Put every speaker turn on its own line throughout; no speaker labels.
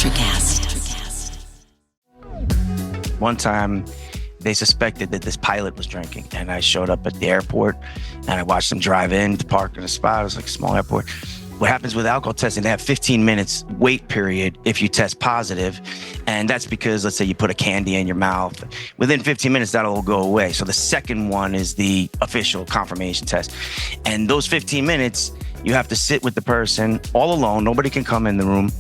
Electricast.
One time, they suspected that this pilot was drinking, and I showed up at the airport, and I watched him drive in to park in a spot. It was like a small airport. What happens with alcohol testing, they have 15 minutes wait period if you test positive. And that's because, let's say you put a candy in your mouth. Within 15 minutes, that'll go away. So the second one is the official confirmation test. And those 15 minutes, you have to sit with the person all alone. Nobody can come in the room.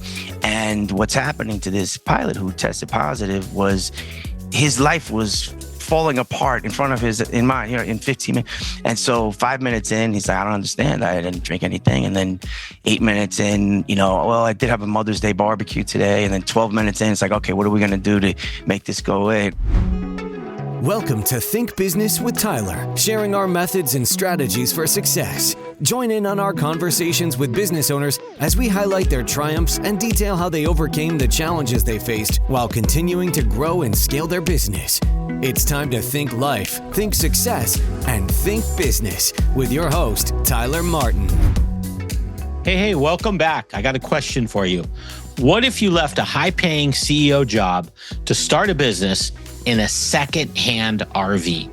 And what's happening to this pilot who tested positive was his life was falling apart in mine, in 15 minutes. And so 5 minutes in, he's like, I don't understand. I didn't drink anything. And then 8 minutes in, well, I did have a Mother's Day barbecue today. And then 12 minutes in, it's like, okay, what are we going to do to make this go away?
Welcome to Think Business with Tyler, sharing our methods and strategies for success. Join in on our conversations with business owners as we highlight their triumphs and detail how they overcame the challenges they faced while continuing to grow and scale their business. It's time to think life, think success, and think business with your host, Tyler Martin.
Hey, welcome back. I got a question for you. What if you left a high-paying CEO job to start a business in a second-hand RV?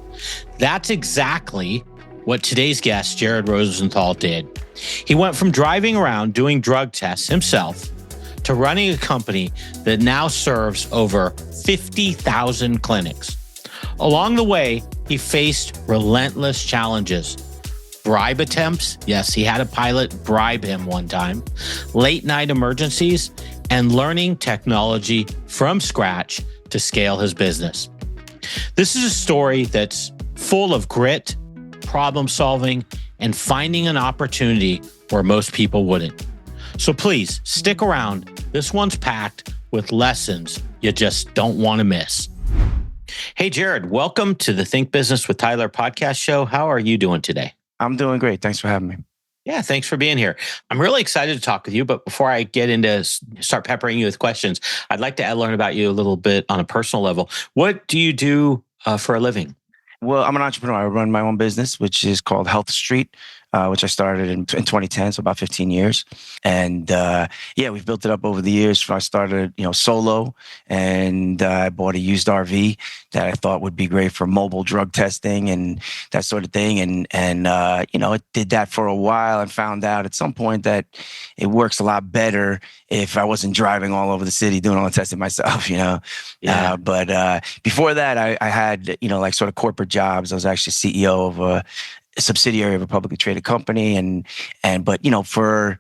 That's exactly what today's guest, Jared Rosenthal, did. He went from driving around doing drug tests himself to running a company that now serves over 50,000 clinics. Along the way, he faced relentless challenges. Bribe attempts. Yes, he had a pilot bribe him one time. Late night emergencies and learning technology from scratch to scale his business. This is a story that's full of grit, problem solving, and finding an opportunity where most people wouldn't. So please stick around. This one's packed with lessons you just don't want to miss. Hey, Jared, welcome to the Think Business with Tyler podcast show. How are you doing today?
I'm doing great. Thanks for having me.
Yeah, thanks for being here. I'm really excited to talk with you, but before I get into start peppering you with questions, I'd like to learn about you a little bit on a personal level. What do you do for a living?
Well, I'm an entrepreneur. I run my own business, which is called Health Street, which I started in 2010, so about 15 years. And we've built it up over the years. I started, solo, and I bought a used RV that I thought would be great for mobile drug testing and that sort of thing. And it did that for a while and found out at some point that it works a lot better if I wasn't driving all over the city doing all the testing myself, Yeah. But before that, I had, sort of corporate jobs. I was actually CEO of a subsidiary of a publicly traded company. But for,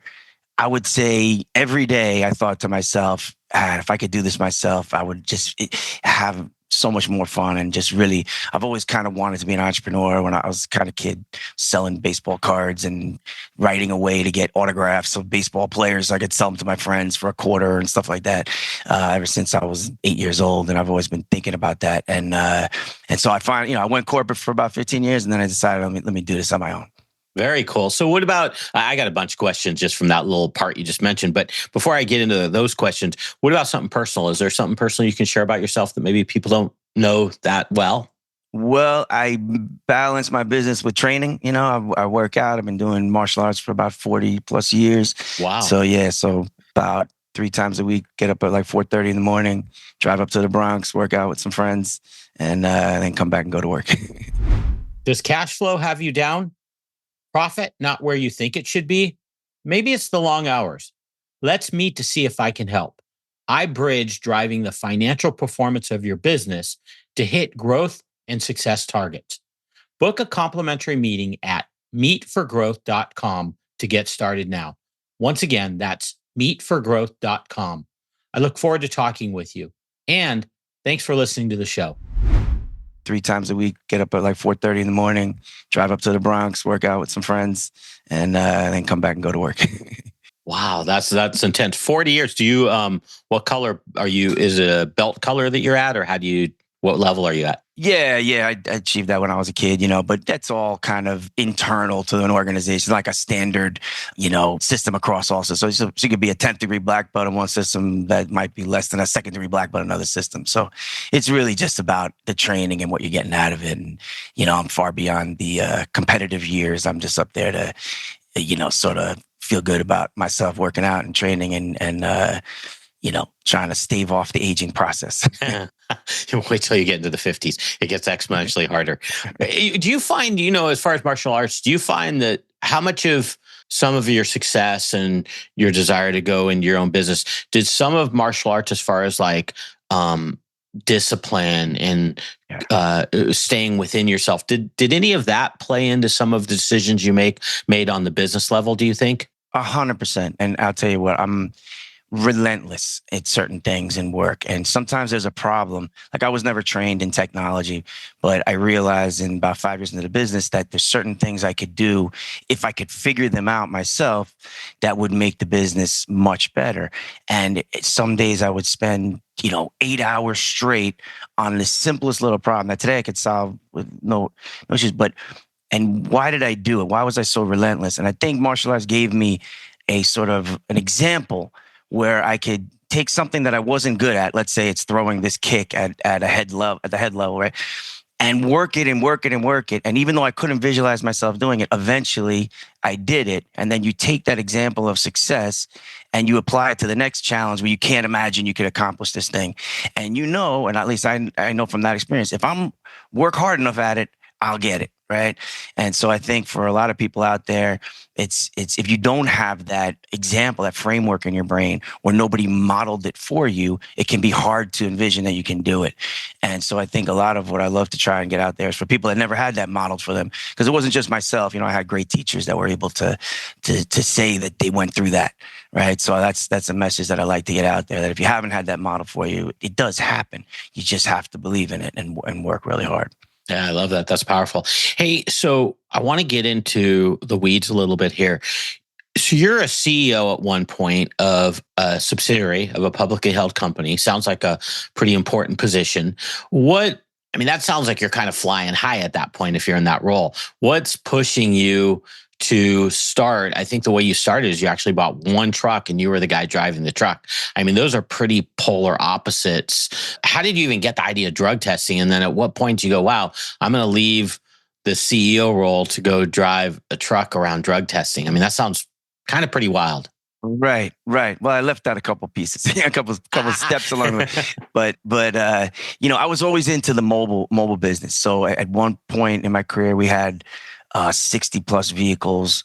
I would say every day I thought to myself, if I could do this myself, I would just have so much more fun and just really, I've always kind of wanted to be an entrepreneur. When I was kind of kid, selling baseball cards and writing away to get autographs of baseball players. I could sell them to my friends for $0.25 and stuff like that. Ever since I was 8 years old, and I've always been thinking about that. And so I finally, I went corporate for about 15 years, and then I decided, let me do this on my own.
Very cool. So what about, I got a bunch of questions just from that little part you just mentioned, but before I get into those questions, what about something personal? Is there something personal you can share about yourself that maybe people don't know that well?
Well, I balance my business with training. I work out. I've been doing martial arts for about 40 plus years.
Wow.
So about 3 times a week, get up at like 4:30 in the morning, drive up to the Bronx, work out with some friends, and then come back and go to work.
Does cash flow have you down? Profit, not where you think it should be? Maybe it's the long hours. Let's meet to see if I can help. I bridge driving the financial performance of your business to hit growth and success targets. Book a complimentary meeting at meetforgrowth.com to get started now. Once again, that's meetforgrowth.com. I look forward to talking with you. And thanks for listening to the show.
3 times a week, get up at like 4:30 in the morning, drive up to the Bronx, work out with some friends, and then come back and go to work.
Wow, that's intense. 40 years. Do you, what color are you? Is it a belt color that you're at, or what level are you at?
Yeah, I achieved that when I was a kid, but that's all kind of internal to an organization, like a standard, system across also. So you could be a 10th degree black belt in one system that might be less than a 2nd degree black belt in another system. So it's really just about the training and what you're getting out of it. And, I'm far beyond the competitive years. I'm just up there to, sort of feel good about myself working out and training and trying to stave off the aging process.
Wait till you get into the 50s. It gets exponentially harder. Do you find, as far as martial arts, do you find that how much of some of your success and your desire to go into your own business, did some of martial arts as far as like discipline and staying within yourself, did any of that play into some of the decisions you made on the business level, do you think?
100%. And I'll tell you what, I'm relentless at certain things in work. And sometimes there's a problem. Like I was never trained in technology, but I realized in about 5 years into the business that there's certain things I could do if I could figure them out myself that would make the business much better. And some days I would spend, 8 hours straight on the simplest little problem that today I could solve with no issues. And why did I do it? Why was I so relentless? And I think martial arts gave me a sort of an example where I could take something that I wasn't good at. Let's say it's throwing this kick at the head level, right? And work it and work it and work it. And even though I couldn't visualize myself doing it, eventually I did it. And then you take that example of success and you apply it to the next challenge where you can't imagine you could accomplish this thing. And and at least I know from that experience, if I'm work hard enough at it, I'll get it. Right. And so I think for a lot of people out there, it's if you don't have that example, that framework in your brain where nobody modeled it for you, it can be hard to envision that you can do it. And so I think a lot of what I love to try and get out there is for people that never had that modeled for them, because it wasn't just myself. I had great teachers that were able to say that they went through that. Right. So that's a message that I like to get out there, that if you haven't had that model for you, it does happen. You just have to believe in it and work really hard.
Yeah, I love that. That's powerful. Hey, so I want to get into the weeds a little bit here. So you're a CEO at one point of a subsidiary of a publicly held company. Sounds like a pretty important position. That sounds like you're kind of flying high at that point if you're in that role. What's pushing you to start? I think the way you started is you actually bought one truck and you were the guy driving the truck. Those are pretty polar opposites. How did you even get the idea of drug testing? And then at what point do you go, wow, I'm going to leave the CEO role to go drive a truck around drug testing? That sounds kind of pretty wild.
Right. Well, I left out a couple pieces, a couple steps along the way. But I was always into the mobile business. So at one point in my career, we had 60 plus vehicles,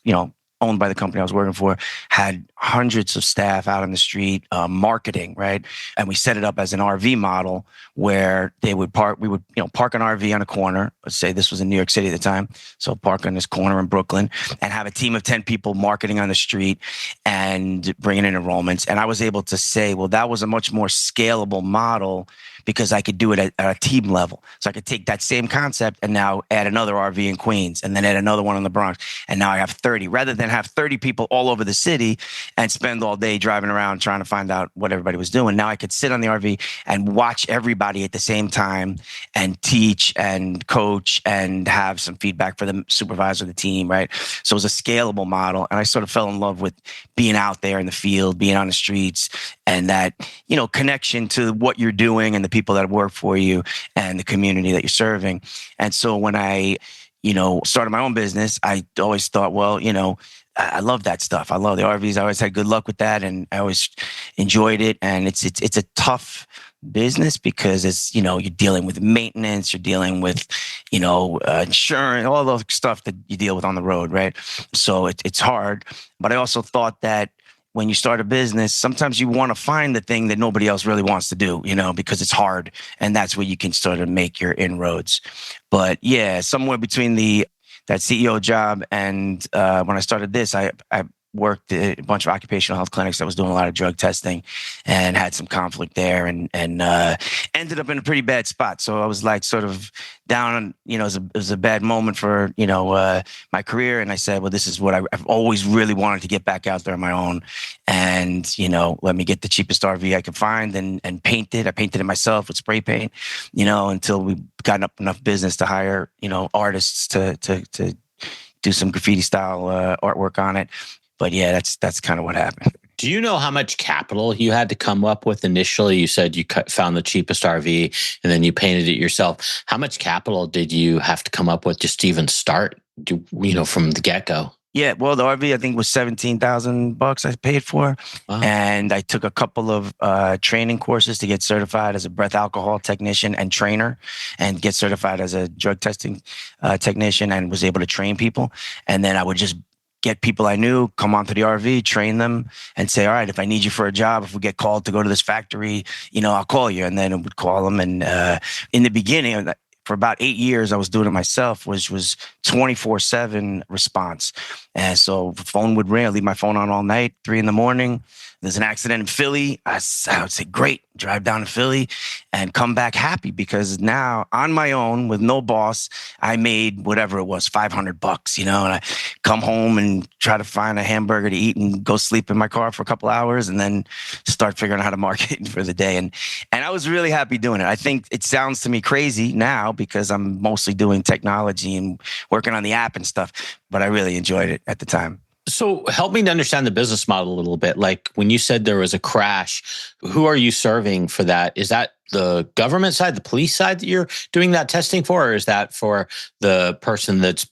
owned by the company I was working for, had hundreds of staff out on the street, marketing, right? And we set it up as an RV model where we would park an RV on a corner. Let's say this was in New York City at the time. So park on this corner in Brooklyn and have a team of 10 people marketing on the street and bringing in enrollments. And I was able to say, well, that was a much more scalable model because I could do it at a team level. So I could take that same concept and now add another RV in Queens and then add another one in the Bronx. And now I have 30, rather than have 30 people all over the city and spend all day driving around trying to find out what everybody was doing. Now I could sit on the RV and watch everybody at the same time and teach and coach and have some feedback for the supervisor of the team, right? So it was a scalable model. And I sort of fell in love with being out there in the field, being on the streets, and that, connection to what you're doing and the people that work for you and the community that you're serving. And so when I, started my own business, I always thought, well, I love that stuff. I love the RVs. I always had good luck with that, and I always enjoyed it. And it's a tough business because it's, you're dealing with maintenance, you're dealing with, insurance, all those stuff that you deal with on the road, right? So it's hard. But I also thought that when you start a business, sometimes you want to find the thing that nobody else really wants to do, because it's hard. And that's where you can sort of make your inroads. But yeah, somewhere between that CEO job and when I started this, I worked at a bunch of occupational health clinics that was doing a lot of drug testing and had some conflict there and ended up in a pretty bad spot. So I was like sort of down, it was a bad moment for, my career. And I said, well, this is what I've always really wanted to get back out there on my own. And, let me get the cheapest RV I could find and paint it. I painted it myself with spray paint, until we got enough business to hire, artists to do some graffiti style artwork on it. But yeah, that's kind of what happened.
Do you know how much capital you had to come up with initially? You said you found the cheapest RV and then you painted it yourself. How much capital did you have to come up with just to even start, from the get-go?
Yeah, well, the RV I think was $17,000 I paid for,
Wow.
and I took a couple of training courses to get certified as a breath alcohol technician and trainer, and get certified as a drug testing technician, and was able to train people. And then I would just get people I knew come onto the RV, train them, and say, "All right, if I need you for a job, if we get called to go to this factory, I'll call you." And then it would call them, and in the beginning, for about 8 years, I was doing it myself, which was 24/7 response. And so the phone would ring. I'd leave my phone on all night, 3 in the morning. There's an accident in Philly. I would say, great, drive down to Philly and come back happy, because now on my own with no boss, I made whatever it was, $500, and I come home and try to find a hamburger to eat and go sleep in my car for a couple hours, and then start figuring out how to market for the day. And I was really happy doing it. I think it sounds to me crazy now because I'm mostly doing technology and working on the app and stuff, but I really enjoyed it at the time.
So help me to understand the business model a little bit. Like when you said there was a crash, who are you serving for that? Is that the government side, the police side that you're doing that testing for, or is that for the person that's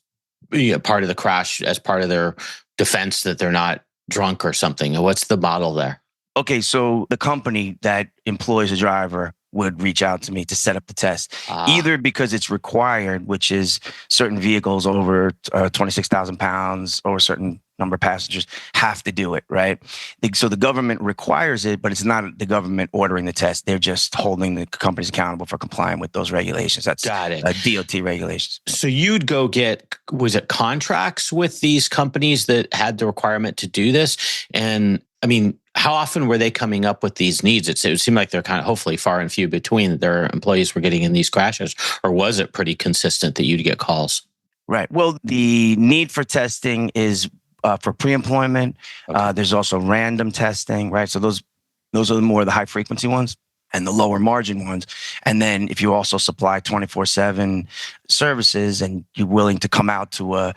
part of the crash as part of their defense that they're not drunk or something? What's the model there?
Okay, so the company that employs a driver would reach out to me to set up the test,
Ah,
either because it's required, which is certain vehicles over 26,000 pounds or a certain number of passengers have to do it, right? So the government requires it, but it's not the government ordering the test. They're just holding the companies accountable for complying with those regulations. That's
got it.
DOT regulations.
So you'd go get, was it contracts with these companies that had the requirement to do this? And I mean, how often were they coming up with these needs? It would seem like they're kind of hopefully far and few between that their employees were getting in these crashes, or was it pretty consistent that you'd get calls?
Right. Well, the need for testing is for pre-employment.
Okay.
There's also random testing, right? So those are the more the high frequency ones and the lower margin ones. And then if you also supply 24/7 services and you're willing to come out to I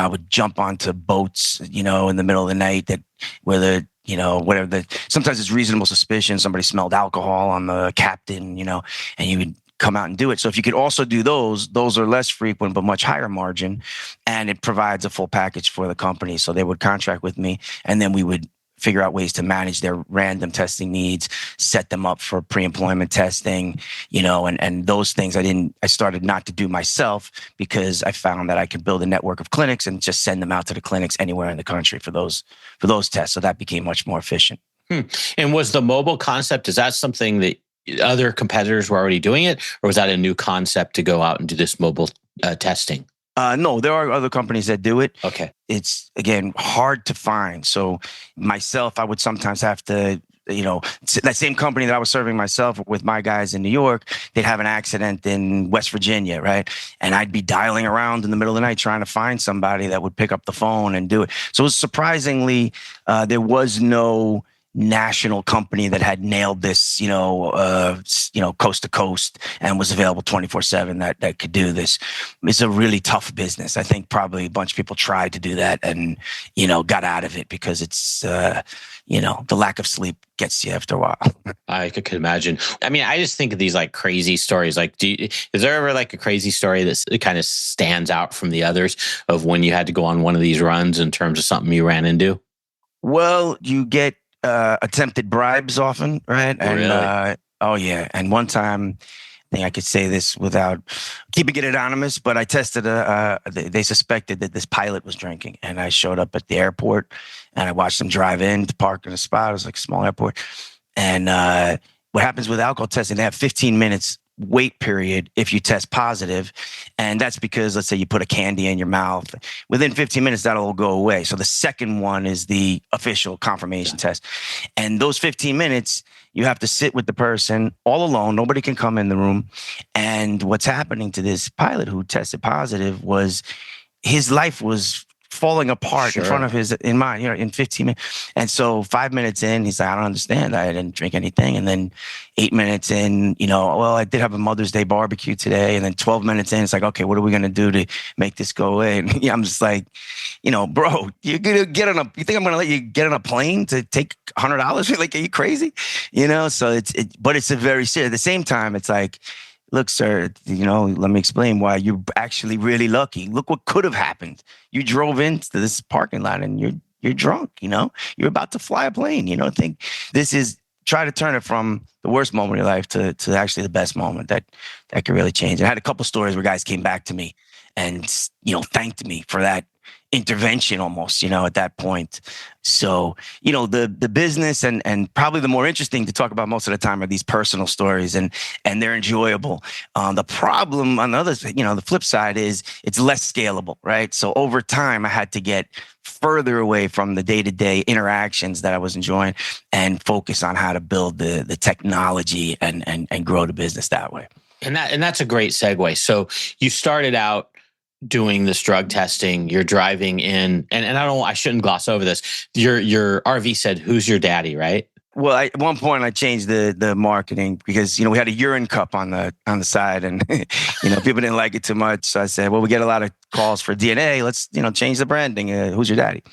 would jump onto boats, in the middle of the night that where the whatever sometimes it's reasonable suspicion somebody smelled alcohol on the captain, and you would come out and do it. So if you could also do those are less frequent but much higher margin, and it provides a full package for the company. So they would contract with me, and then we would figure out ways to manage their random testing needs, set them up for pre-employment testing, and those things I started not to do myself, because I found that I could build a network of clinics and just send them out to the clinics anywhere in the country for those tests. So that became much more efficient.
Hmm. And was the mobile concept, is that something that other competitors were already doing it, or was that a new concept to go out and do this mobile testing?
No, there are other companies that do it.
Okay.
It's, again, hard to find. So myself, I would sometimes have to, that same company that I was serving myself with my guys in New York, they'd have an accident in West Virginia, right? And I'd be dialing around in the middle of the night trying to find somebody that would pick up the phone and do it. So it was surprisingly, there was no national company that had nailed this, coast to coast and was available 24/7 that could do this. It's a really tough business. I think probably a bunch of people tried to do that and, got out of it because it's, the lack of sleep gets you after a while.
I could imagine. I mean, I just think of these like crazy stories. Like, is there ever like a crazy story that kind of stands out from the others of when you had to go on one of these runs in terms of something you ran into?
Well, you get attempted bribes often, right?
Oh,
And
really?
oh yeah, and one time, I think I could say this without keeping it anonymous, but I tested they suspected that this pilot was drinking, and I showed up at the airport and I watched them drive in to park in a spot. It was like a small airport, and what happens with alcohol testing? They have 15 minutes wait period if you test positive, and that's because, let's say you put a candy in your mouth, within 15 minutes that'll all go away. So the second one is the official confirmation test, and those 15 minutes you have to sit with the person all alone. Nobody can come in the room. And what's happening to this pilot who tested positive was his life was falling apart in front
Sure.
of in mine, in 15 minutes. And so 5 minutes in, he's like, I don't understand. I didn't drink anything. And then 8 minutes in, well, I did have a Mother's Day barbecue today. And then 12 minutes in, it's like, okay, what are we going to do to make this go away? And I'm just like, bro, you're going to you think I'm going to let you get on a plane to take $100? Like, are you crazy? So but it's a very serious, at the same time, it's like, look, sir, let me explain why you're actually really lucky. Look what could have happened. You drove into this parking lot and you're drunk, you're about to fly a plane, think this is try to turn it from the worst moment of your life to actually the best moment that could really change. I had a couple stories where guys came back to me and, thanked me for that intervention almost, at that point. So, the business and probably the more interesting to talk about most of the time are these personal stories and they're enjoyable. The problem on the other, the flip side is it's less scalable, right? So over time, I had to get further away from the day-to-day interactions that I was enjoying and focus on how to build the technology and grow the business that way.
And that's a great segue. So you started out doing this drug testing. You're driving in, and I shouldn't gloss over this. Your RV said, "Who's your daddy?" Right?
Well, at one point I changed the marketing because we had a urine cup on the side, and people didn't like it too much. So I said, well, we get a lot of calls for DNA. Let's change the branding. Who's your daddy?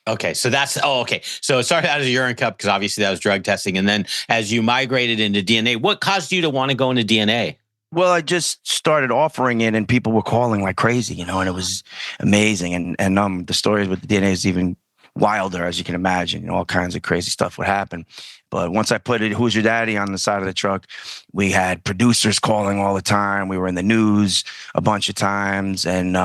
Okay, so okay. So it started out as a urine cup because obviously that was drug testing, and then as you migrated into DNA, what caused you to want to go into DNA?
Well, I just started offering it, and people were calling like crazy, and it was amazing. And the stories with the DNA is even wilder, as you can imagine. All kinds of crazy stuff would happen. But once I put it, "Who's your daddy?" on the side of the truck, we had producers calling all the time. We were in the news a bunch of times, and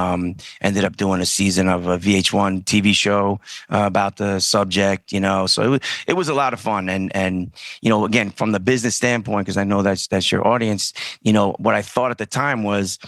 ended up doing a season of a VH1 TV show about the subject. So it was a lot of fun. And again, from the business standpoint, because I know that's your audience. What I thought at the time was,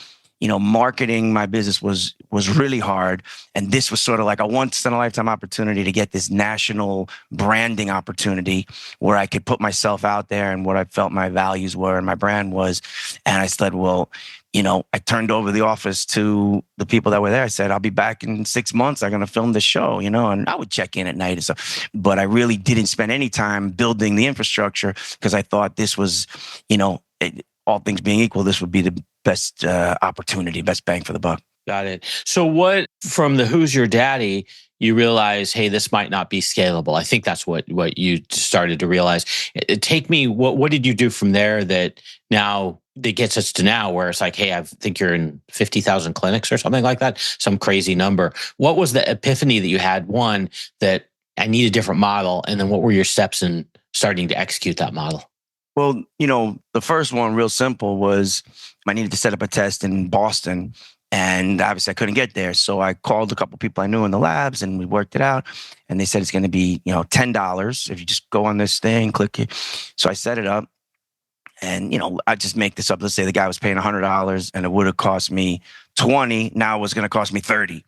marketing my business was really hard. And this was sort of like a once in a lifetime opportunity to get this national branding opportunity where I could put myself out there and what I felt my values were and my brand was. And I said, well, I turned over the office to the people that were there. I said, I'll be back in 6 months. I'm going to film the show, and I would check in at night and stuff. But I really didn't spend any time building the infrastructure because I thought this was, all things being equal, this would be the best opportunity, best bang for the buck.
Got it. So what from the "Who's your daddy," you realize, hey, this might not be scalable. I think that's what you started to realize. Take me, what did you do from there that gets us to now where it's like, hey, I think you're in 50,000 clinics or something like that, some crazy number. What was the epiphany that you had? One, that I need a different model. And then what were your steps in starting to execute that model?
Well, the first one, real simple, was I needed to set up a test in Boston. And obviously I couldn't get there. So I called a couple of people I knew in the labs and we worked it out. And they said it's going to be, $10 if you just go on this thing, click it. So I set it up. And, I just make this up. Let's say the guy was paying $100 and it would have cost me 20. Now it was going to cost me 30.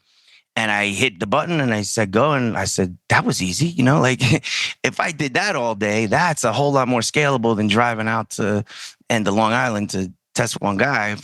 And I hit the button and I said, go. And I said, that was easy. If I did that all day, that's a whole lot more scalable than driving out to Long Island to test one guy,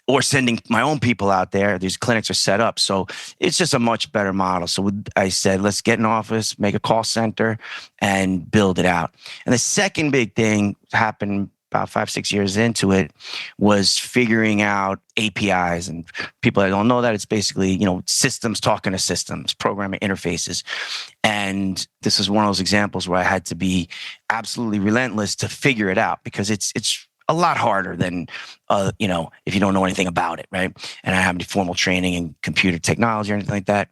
or sending my own people out there. These clinics are set up. So it's just a much better model. So I said, let's get an office, make a call center and build it out. And the second big thing happened about 5-6 years into it was figuring out APIs. And people that don't know that, it's basically, systems talking to systems, programming interfaces. And this is one of those examples where I had to be absolutely relentless to figure it out because it's a lot harder than, if you don't know anything about it, right? And I don't have any formal training in computer technology or anything like that.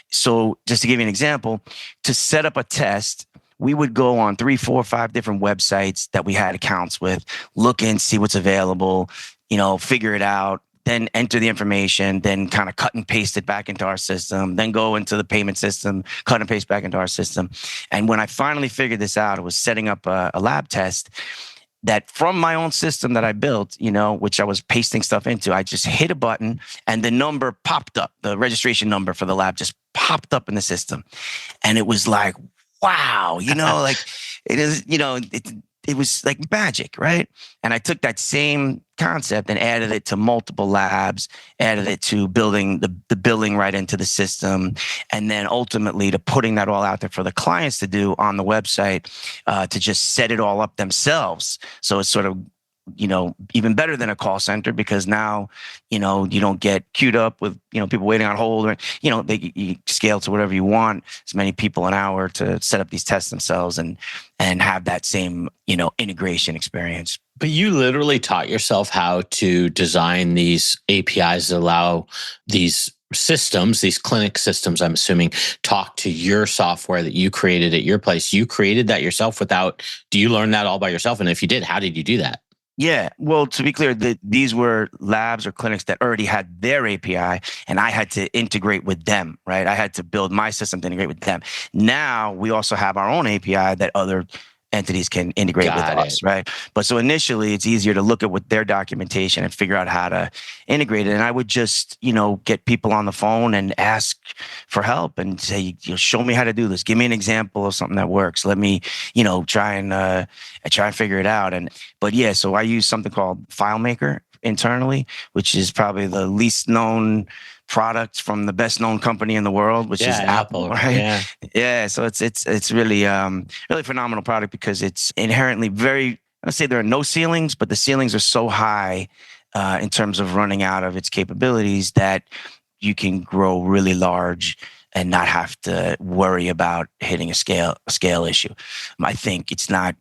So just to give you an example, to set up a test, we would go on 3, 4, 5 different websites that we had accounts with, look and see what's available, figure it out, then enter the information, then kind of cut and paste it back into our system, then go into the payment system, cut and paste back into our system. And when I finally figured this out, it was setting up a lab test that from my own system that I built, which I was pasting stuff into, I just hit a button and the number popped up. The registration number for the lab just popped up in the system. And it was like, wow, like it is, it was like magic, right? And I took that same concept and added it to multiple labs, added it to building the billing right into the system, and then ultimately to putting that all out there for the clients to do on the website, to just set it all up themselves. So it's sort of, even better than a call center because now, you don't get queued up with, people waiting on hold or, you scale to whatever you want, as many people an hour to set up these tests themselves and have that same, integration experience
But you literally taught yourself how to design these APIs that allow these systems, these clinic systems, I'm assuming, talk to your software that you created at your place. You created that yourself do you learn that all by yourself? And if you did, how did you do that?
Yeah. Well, to be clear, these were labs or clinics that already had their API, and I had to integrate with them, right? I had to build my system to integrate with them. Now we also have our own API that other entities can integrate with
Got it.
us, right? But so initially, it's easier to look at what their documentation and figure out how to integrate it. And I would just, get people on the phone and ask for help and say, show me how to do this. Give me an example of something that works. Let me, try and figure it out. But yeah, so I use something called FileMaker internally, which is probably the least known product from the best known company in the world, which is
Yeah,
Apple,
Apple.
right?
Yeah.
Yeah, so it's really really phenomenal product because it's inherently very. I don't say there are no ceilings, but the ceilings are so high in terms of running out of its capabilities that you can grow really large and not have to worry about hitting a scale issue. I think you're not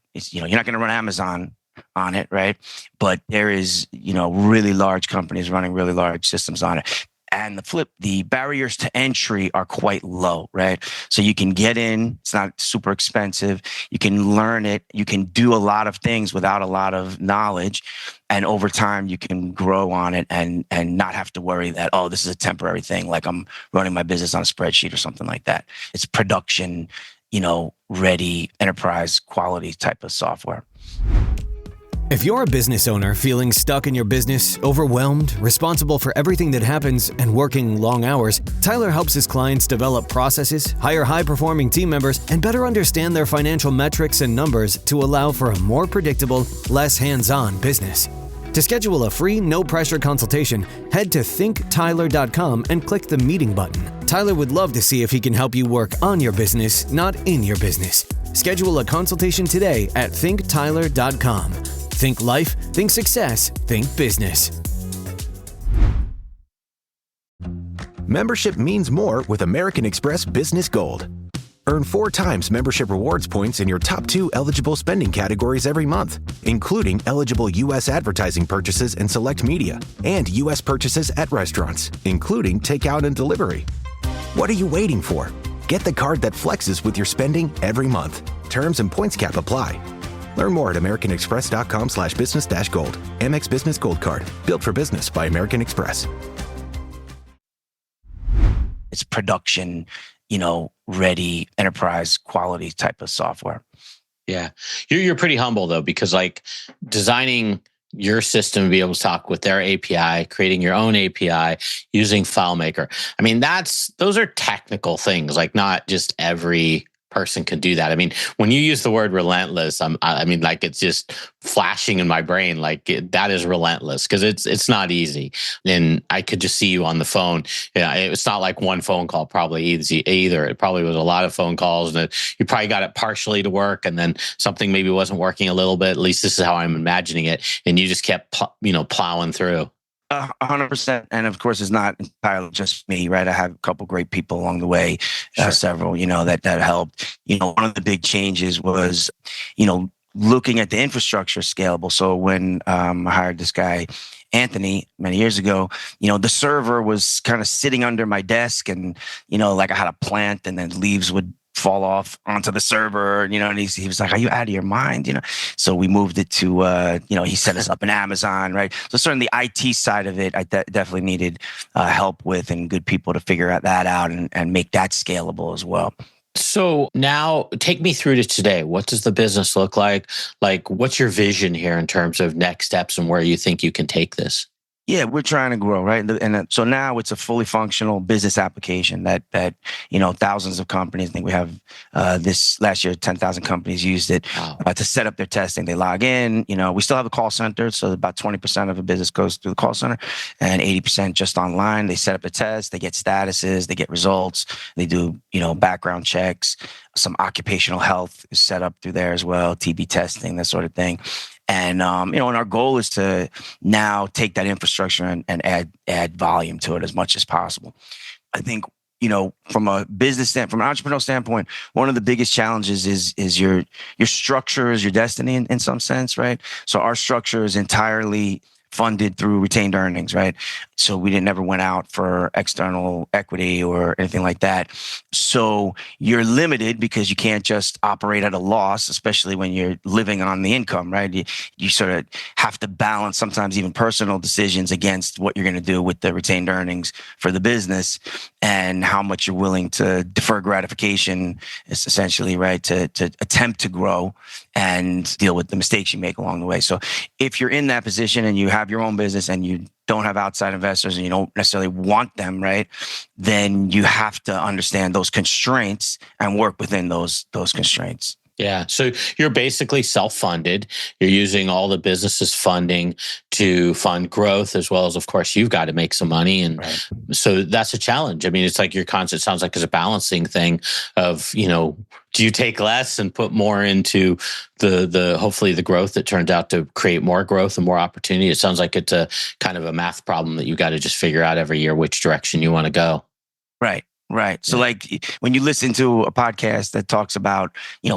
going to run Amazon on it, right? But there is, really large companies running really large systems on it. And the barriers to entry are quite low, right? So you can get in, it's not super expensive. You can learn it. You can do a lot of things without a lot of knowledge. And over time you can grow on it and not have to worry that, oh, this is a temporary thing, like I'm running my business on a spreadsheet or something like that. It's production, ready, enterprise quality type of software.
If you're a business owner feeling stuck in your business, overwhelmed, responsible for everything that happens, and working long hours, Tyler helps his clients develop processes, hire high-performing team members, and better understand their financial metrics and numbers to allow for a more predictable, less hands-on business. To schedule a free, no-pressure consultation, head to thinktyler.com and click the meeting button. Tyler would love to see if he can help you work on your business, not in your business. Schedule a consultation today at thinktyler.com. Think life, think success, think business.
Membership means more with American Express Business Gold. Earn 4 times membership rewards points in your top 2 eligible spending categories every month, including eligible U.S. advertising purchases and select media, and U.S. purchases at restaurants, including takeout and delivery. What are you waiting for? Get the card that flexes with your spending every month. Terms and points cap apply. Learn more at americanexpress.com/business-gold. Amex Business Gold Card. Built for business by American Express.
It's production, ready, enterprise quality type of software.
Yeah. You're pretty humble though, because like designing your system to be able to talk with their API, creating your own API, using FileMaker. I mean, those are technical things, like not just every person can do that. I mean, when you use the word relentless, like it's just flashing in my brain, like that is relentless because it's not easy. And I could just see you on the phone. Yeah, it's not like one phone call probably either. It probably was a lot of phone calls, and you probably got it partially to work, and then something maybe wasn't working a little bit. At least this is how I'm imagining it, and you just kept plowing through.
100%. And of course, it's not entirely just me, right? I have a couple great people along the way,
Sure.
several, that helped. One of the big changes was, looking at the infrastructure scalable. So when I hired this guy, Anthony, many years ago, the server was kind of sitting under my desk and, like I had a plant and then leaves would fall off onto the server, and he was like, are you out of your mind? So we moved it to, he set us up in Amazon, right? So certainly the IT side of it, I definitely needed help with and good people to figure that out and make that scalable as well.
So now take me through to today. What does the business look like? Like, what's your vision here in terms of next steps and where you think you can take this?
Yeah, we're trying to grow, right? And so now it's a fully functional business application that thousands of companies. I think we have this last year, 10,000 companies used it.
Wow.
To set up their testing. They log in. We still have a call center, so about 20% of a business goes through the call center, and 80% just online. They set up a test. They get statuses. They get results. They do background checks. Some occupational health is set up through there as well. TB testing, that sort of thing. And and our goal is to now take that infrastructure and add volume to it as much as possible. I think from a from an entrepreneurial standpoint, one of the biggest challenges is your structure is your destiny in some sense, right? So our structure is entirely funded through retained earnings, right? So we never went out for external equity or anything like that. So you're limited because you can't just operate at a loss, especially when you're living on the income, right? You sort of have to balance sometimes even personal decisions against what you're going to do with the retained earnings for the business and how much you're willing to defer gratification, essentially, right? To attempt to grow and deal with the mistakes you make along the way. So if you're in that position and you have your own business and you don't have outside investors and you don't necessarily want them, right, then you have to understand those constraints and work within those constraints.
Yeah. So you're basically self-funded. You're using all the business's funding to fund growth, as well as, of course, you've got to make some money. And
Right.
so that's a challenge. I mean, it's like it sounds like it's a balancing thing of, do you take less and put more into the hopefully the growth that turns out to create more growth and more opportunity? It sounds like it's a kind of a math problem that you got to just figure out every year which direction you want to go.
Right. Right. So like when you listen to a podcast that talks about,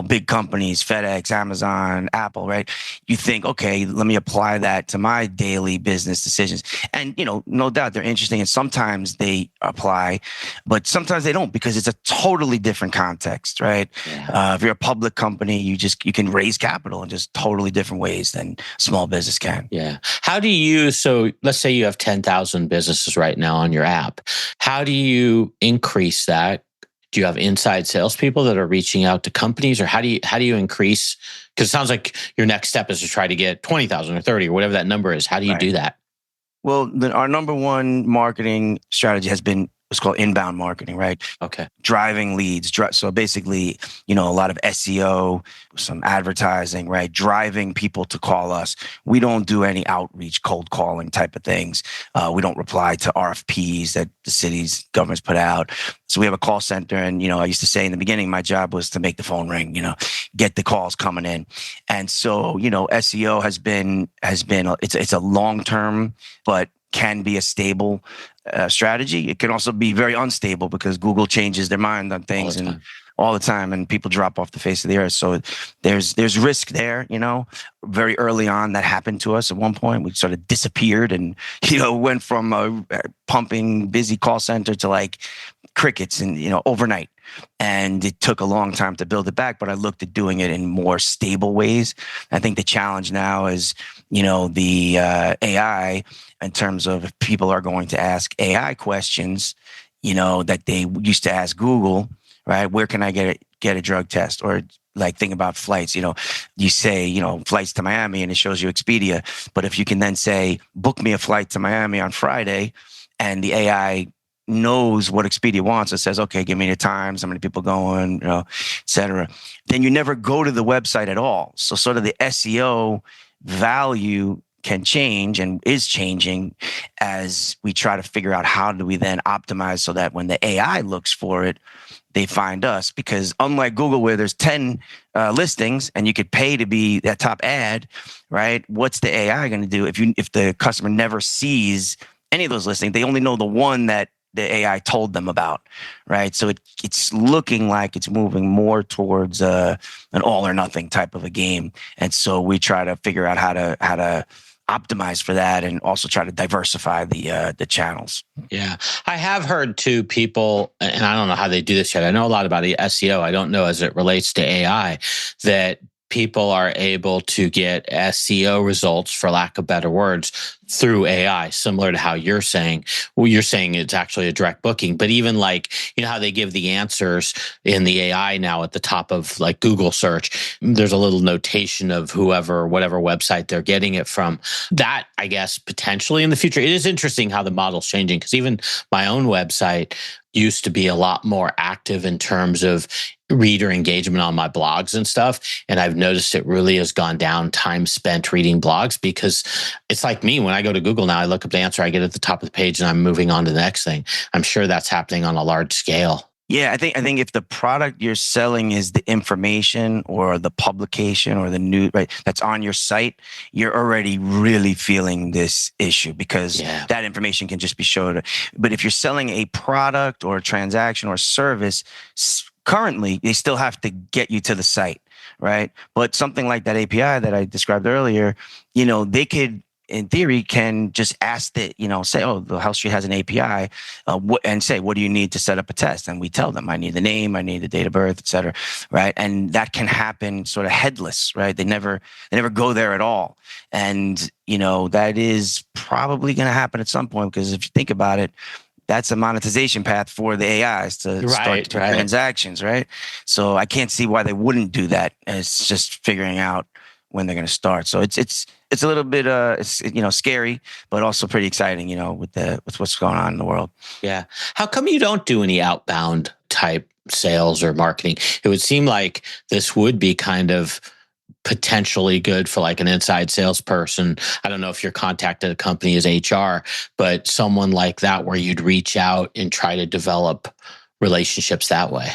big companies, FedEx, Amazon, Apple, right? You think, okay, let me apply that to my daily business decisions. And, no doubt they're interesting. And sometimes they apply, but sometimes they don't because it's a totally different context, right? Yeah. If you're a public company, you can raise capital in just totally different ways than small business can.
Yeah. So let's say you have 10,000 businesses right now on your app. How do you increase that? Do you have inside salespeople that are reaching out to companies, or how do you increase? Because it sounds like your next step is to try to get 20,000 or 30 or whatever that number is. How do you do that?
Well, our number one marketing strategy has been what's called inbound marketing, right?
Okay.
Driving leads. So basically, a lot of SEO, some advertising, right? Driving people to call us. We don't do any outreach, cold calling type of things. We don't reply to RFPs that the city's governments put out. So we have a call center. And, I used to say in the beginning, my job was to make the phone ring, get the calls coming in. And so, SEO has been, it's a long-term, but can be a stable strategy. It can also be very unstable because Google changes their mind on things all the time, and people drop off the face of the earth. So there's risk there. Very early on, that happened to us. At one point, we sort of disappeared, and went from a pumping busy call center to like crickets, and overnight. And it took a long time to build it back, but I looked at doing it in more stable ways. I think the challenge now is, the AI, in terms of if people are going to ask AI questions, that they used to ask Google, right? Where can I get a drug test? Or like think about flights, you say, flights to Miami and it shows you Expedia. But if you can then say, book me a flight to Miami on Friday, and the AI knows what Expedia wants. It says, okay, give me the times, how many people going, et cetera. Then you never go to the website at all. So sort of the SEO value can change and is changing as we try to figure out how do we then optimize so that when the AI looks for it, they find us. Because unlike Google, where there's 10 listings and you could pay to be that top ad, right? What's the AI going to do if the customer never sees any of those listings? They only know the one that the AI told them about, right? So it's looking like it's moving more towards an all or nothing type of a game. And so we try to figure out how to optimize for that, and also try to diversify the channels.
Yeah. I have heard too people, and I don't know how they do this yet. I know a lot about the SEO. I don't know as it relates to AI, that people are able to get SEO results, for lack of better words, through AI, similar to how you're saying. Well, you're saying it's actually a direct booking, but even like, how they give the answers in the AI now at the top of like Google search, there's a little notation of whatever website they're getting it from. That, I guess, potentially in the future. It is interesting how the model's changing, because even my own website used to be a lot more active in terms of reader engagement on my blogs and stuff. And I've noticed it really has gone down, time spent reading blogs, because it's like me. When I go to Google now, I look up the answer, I get at the top of the page, and I'm moving on to the next thing. I'm sure that's happening on a large scale.
Yeah, I think if the product you're selling is the information or the publication or the news, right, that's on your site, you're already really feeling this issue because
Yeah.
that information can just be showed. But if you're selling a product or a transaction or a service, currently they still have to get you to the site, right? But something like that API that I described earlier, they could, in theory, can just ask that, say, oh, the Health Street has an API, and say, what do you need to set up a test? And we tell them, I need the name, I need the date of birth, et cetera, right? And that can happen sort of headless, right? They never go there at all. And, that is probably going to happen at some point, because if you think about it, that's a monetization path for the AIs to start transactions, right? So I can't see why they wouldn't do that. It's just figuring out when they're going to start. So it's a little bit it's scary, but also pretty exciting, with what's going on in the world.
Yeah. How come you don't do any outbound type sales or marketing? It would seem like this would be kind of potentially good for like an inside salesperson. I don't know if your contact at a company is HR, but someone like that where you'd reach out and try to develop relationships that way.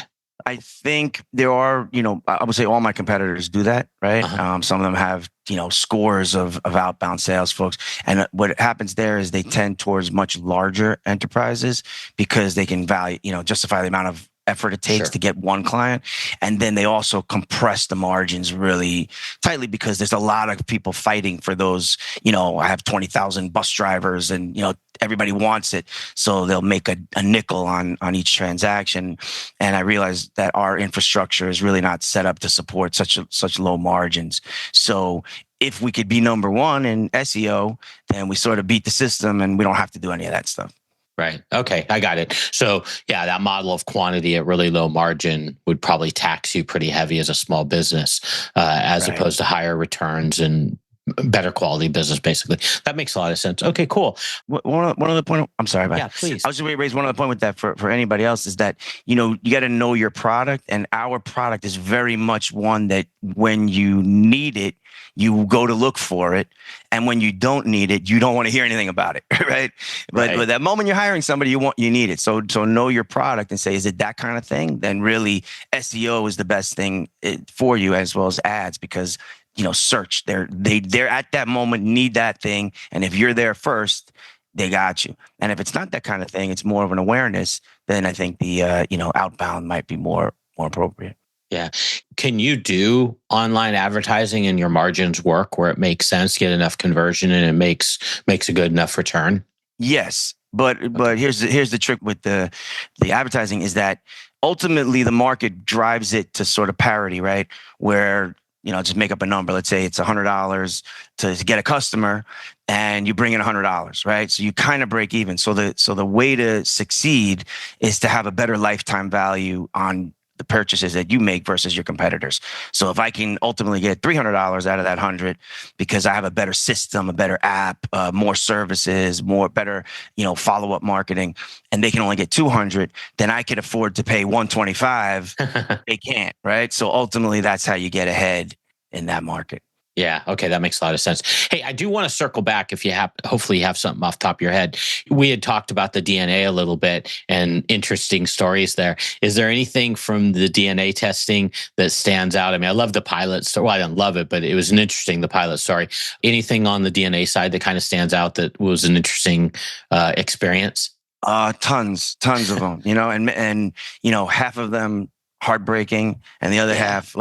I think there are, I would say all my competitors do that, right? Some of them have, scores of outbound sales folks. And what happens there is they tend towards much larger enterprises because they can justify the amount of effort it takes to get one client. And then they also compress the margins really tightly because there's a lot of people fighting for those, I have 20,000 bus drivers and, everybody wants it. So they'll make a nickel on each transaction. And I realized that our infrastructure is really not set up to support such low margins. So if we could be number one in SEO, then we sort of beat the system and we don't have to do any of that stuff.
Right. Okay. I got it. So yeah, that model of quantity at really low margin would probably tax you pretty heavy as a small business, as opposed to higher returns and better quality business, basically. That makes a lot of sense. Okay, cool.
One other point. I'm sorry,
yeah, please.
I was just going to raise one other point with that for anybody else is that, you got to know your product, and our product is very much one that when you need it, you go to look for it. And when you don't need it, you don't want to hear anything about it. Right. But that moment you're hiring somebody, you need it. So know your product and say, is it that kind of thing? Then really SEO is the best thing for you, as well as ads, because search, they're at that moment need that thing. And if you're there first, they got you. And if it's not that kind of thing, it's more of an awareness, then I think the, outbound might be more appropriate.
Yeah. Can you do online advertising and your margins work where it makes sense, get enough conversion and it makes a good enough return?
Yes. But here's the trick with the advertising is that ultimately the market drives it to sort of parity, right? Where, just make up a number. Let's say it's $100 to get a customer and you bring in $100, right? So you kind of break even. So the way to succeed is to have a better lifetime value on the purchases that you make versus your competitors. So if I can ultimately get $300 out of that 100 because I have a better system, a better app, more services, better, follow-up marketing, and they can only get 200, then I could afford to pay 125. They can't, right? So ultimately that's how you get ahead in that market.
Yeah. Okay. That makes a lot of sense. Hey, I do want to circle back hopefully you have something off the top of your head. We had talked about the DNA a little bit and interesting stories there. Is there anything from the DNA testing that stands out? I mean, I love the pilot story. Well, I didn't love it, but it was the pilot story. Anything on the DNA side that kind of stands out that was an interesting experience?
Tons of them, and half of them heartbreaking, and the other half,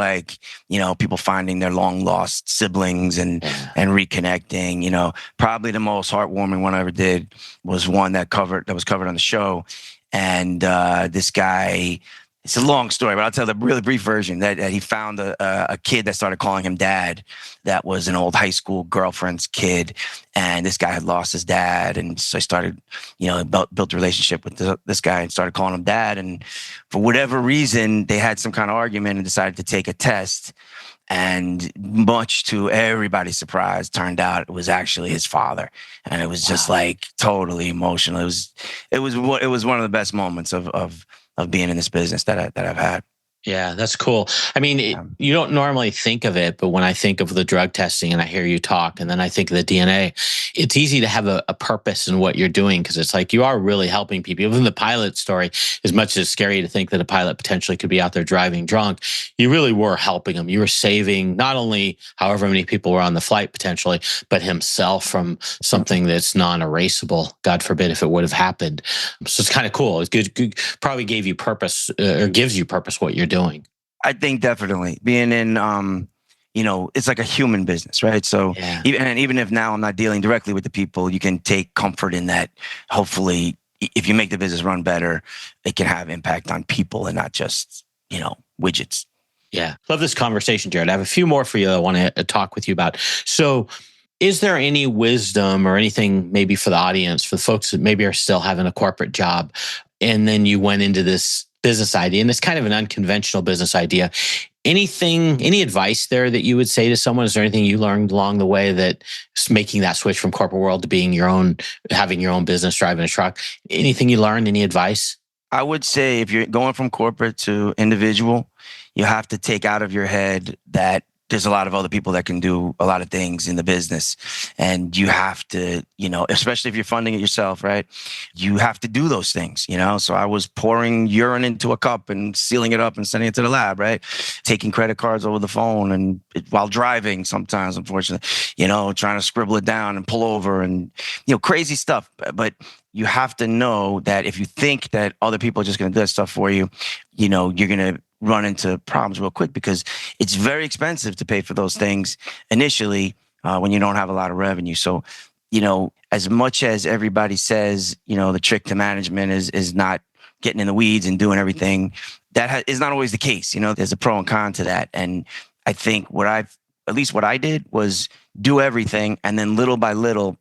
people finding their long lost siblings and reconnecting. Probably the most heartwarming one I ever did was one that was covered on the show. And this guy, it's a long story, but I'll tell the really brief version that he found a kid that started calling him dad. That was an old high school girlfriend's kid. And this guy had lost his dad. And so I started, built a relationship with this guy and started calling him dad. And for whatever reason, they had some kind of argument and decided to take a test. And much to everybody's surprise, turned out it was actually his father. And it was just totally emotional. It was one of the best moments of being in this business that I've had.
Yeah, that's cool. I mean, you don't normally think of it, but when I think of the drug testing and I hear you talk, and then I think of the DNA, it's easy to have a purpose in what you're doing because it's like you are really helping people. Even the pilot story, as much as it's scary to think that a pilot potentially could be out there driving drunk, you really were helping him. You were saving not only however many people were on the flight potentially, but himself from something that's non-erasable. God forbid if it would have happened. So it's kind of cool. It's good. Probably gave you purpose or gives you purpose what you're doing.
I think definitely being in, it's like a human business, right? So
Yeah.
even if now I'm not dealing directly with the people, you can take comfort in that. Hopefully, if you make the business run better, it can have impact on people and not just, widgets.
Yeah. Love this conversation, Jared. I have a few more for you I want to talk with you about. So, is there any wisdom or anything maybe for the audience, for the folks that maybe are still having a corporate job, and then you went into this business idea, and it's kind of an unconventional business idea? Any advice there that you would say to someone? Is there anything you learned along the way that's making that switch from corporate world to being having your own business, driving a truck? Anything you learned? Any advice?
I would say if you're going from corporate to individual, you have to take out of your head that there's a lot of other people that can do a lot of things in the business. And you have to, especially if you're funding it yourself, right? You have to do those things, So I was pouring urine into a cup and sealing it up and sending it to the lab, right? Taking credit cards over the phone and while driving sometimes, unfortunately, trying to scribble it down and pull over and, crazy stuff. But you have to know that if you think that other people are just going to do that stuff for you, you're going to run into problems real quick because it's very expensive to pay for those things initially when you don't have a lot of revenue. So, as much as everybody says, the trick to management is not getting in the weeds and doing everything, that is not always the case. There's a pro and con to that. And I think what I did was do everything and then little by little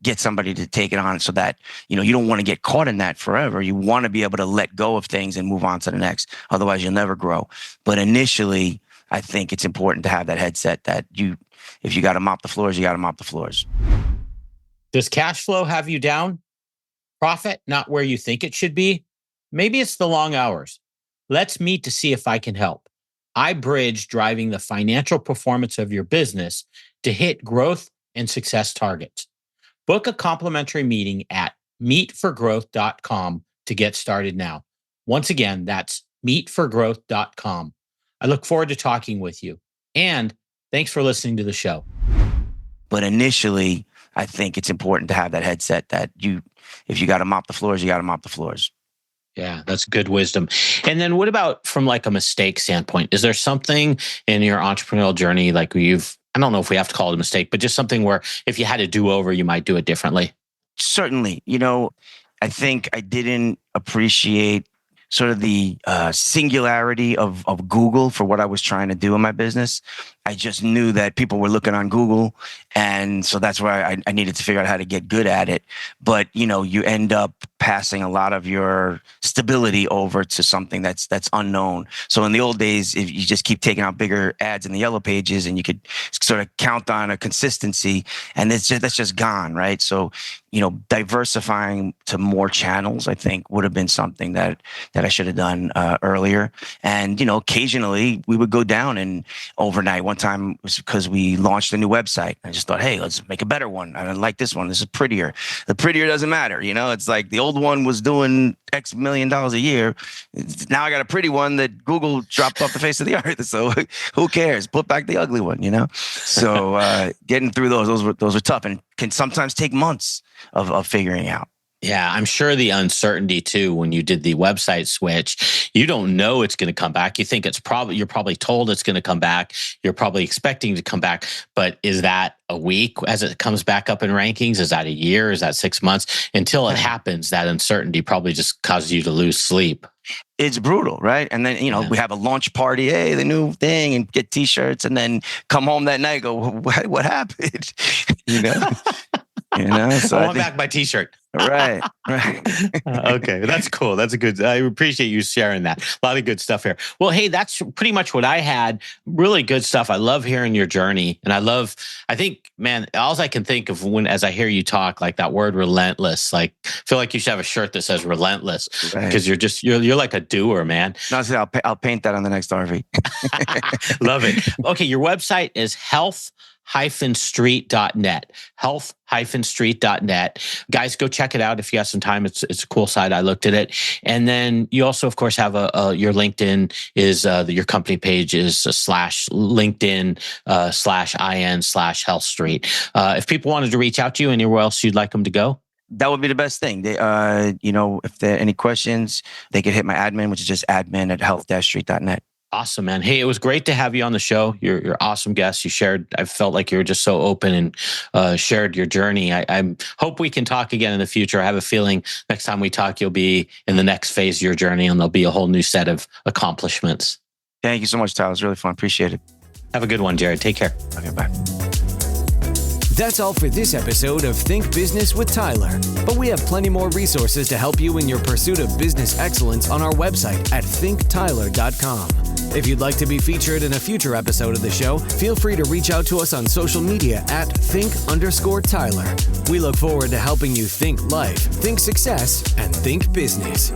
get somebody to take it on so that, you don't want to get caught in that forever. You want to be able to let go of things and move on to the next. Otherwise, you'll never grow. But initially, I think it's important to have that headset that if you got to mop the floors, you got to mop the floors.
Does cash flow have you down? Profit not where you think it should be? Maybe it's the long hours. Let's meet to see if I can help. I bridge driving the financial performance of your business to hit growth and success targets. Book a complimentary meeting at meetforgrowth.com to get started now. Once again, that's meetforgrowth.com. I look forward to talking with you. And thanks for listening to the show.
But initially, I think it's important to have that headset that if you got to mop the floors, you got to mop the floors.
Yeah, that's good wisdom. And then what about from like a mistake standpoint? Is there something in your entrepreneurial journey like I don't know if we have to call it a mistake, but just something where if you had to do over, you might do it differently?
Certainly. I think I didn't appreciate sort of the singularity of Google for what I was trying to do in my business. I just knew that people were looking on Google. And so that's why I needed to figure out how to get good at it. But, you end up passing a lot of your stability over to something that's unknown. So in the old days, if you just keep taking out bigger ads in the yellow pages and you could sort of count on a consistency, and that's just gone, right? So, diversifying to more channels, I think would have been something that I should have done earlier. And, occasionally we would go down and overnight. One time was because we launched a new website. I just thought, hey, let's make a better one. I like this one. This is prettier. The prettier doesn't matter. It's like the old one was doing X million dollars a year. Now I got a pretty one that Google dropped off the face of the earth. So who cares? Put back the ugly one, So getting through those were tough and can sometimes take months of figuring out.
Yeah, I'm sure the uncertainty too, when you did the website switch, you don't know it's going to come back. You think you're probably told it's going to come back. You're probably expecting to come back. But is that a week as it comes back up in rankings? Is that a year? Is that 6 months? Until it happens, that uncertainty probably just causes you to lose sleep.
It's brutal, right? And then, we have a launch party, hey, the new thing, and get t-shirts, and then come home that night, go, what happened? So
I want back my t-shirt.
Right.
Okay, that's cool. That's a good. I appreciate you sharing that. A lot of good stuff here. Well, hey, that's pretty much what I had. Really good stuff. I love hearing your journey, and I think, man, all I can think of as I hear you talk, like that word relentless. Like, I feel like you should have a shirt that says relentless because you're like a doer, man.
No, I'll paint that on the next RV.
Love it. Okay, your website is health-street.net. health-street.net. Guys, go check it out if you have some time. It's a cool site. I looked at it. And then you also, of course, have your LinkedIn is your company page is /LinkedIn /IN/Health Street. If people wanted to reach out to you, anywhere else you'd like them to go?
That would be the best thing. They, if there are any questions, they could hit my admin, which is just admin@health-street.net.
Awesome, man. Hey, it was great to have you on the show. You're awesome guest. I felt like you were just so open and shared your journey. I hope we can talk again in the future. I have a feeling next time we talk, you'll be in the next phase of your journey and there'll be a whole new set of accomplishments.
Thank you so much, Tyler. It was really fun. Appreciate it.
Have a good one, Jared. Take care.
Okay, bye.
That's all for this episode of Think Business with Tyler. But we have plenty more resources to help you in your pursuit of business excellence on our website at thinktyler.com. If you'd like to be featured in a future episode of the show, feel free to reach out to us on social media at think_Tyler. We look forward to helping you think life, think success, and think business.